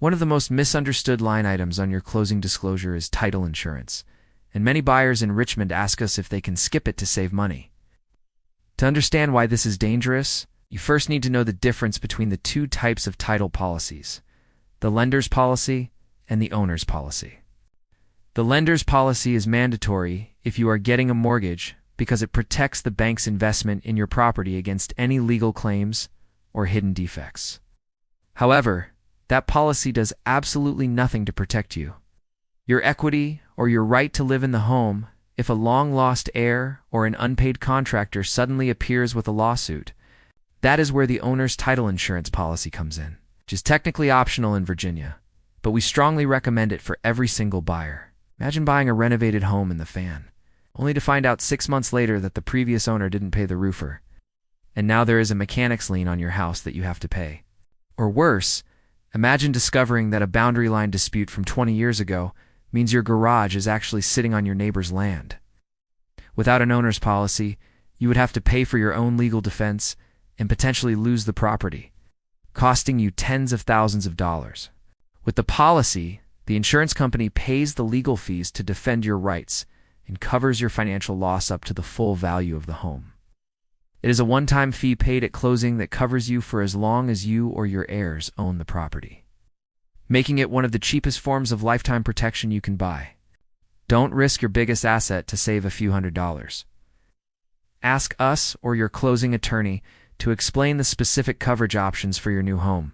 One of the most misunderstood line items on your closing disclosure is title insurance, and many buyers in Richmond ask us if they can skip it to save money. To understand why this is dangerous, you first need to know the difference between the two types of title policies: the lender's policy and the owner's policy. The lender's policy is mandatory if you are getting a mortgage because it protects the bank's investment in your property against any legal claims or hidden defects. However, that policy does absolutely nothing to protect you, your equity, or your right to live in the home if a long-lost heir or an unpaid contractor suddenly appears with a lawsuit. That is where the owner's title insurance policy comes in, which is technically optional in Virginia, but we strongly recommend it for every single buyer. Imagine buying a renovated home in the fan, only to find out 6 months later that the previous owner didn't pay the roofer, and now there is a mechanic's lien on your house that you have to pay. Or worse, imagine discovering that a boundary line dispute from 20 years ago means your garage is actually sitting on your neighbor's land. Without an owner's policy, you would have to pay for your own legal defense and potentially lose the property, costing you tens of thousands of dollars. With the policy, the insurance company pays the legal fees to defend your rights and covers your financial loss up to the full value of the home. It is a one-time fee paid at closing that covers you for as long as you or your heirs own the property, making it one of the cheapest forms of lifetime protection you can buy. Don't risk your biggest asset to save a few $100s. Ask us or your closing attorney to explain the specific coverage options for your new home.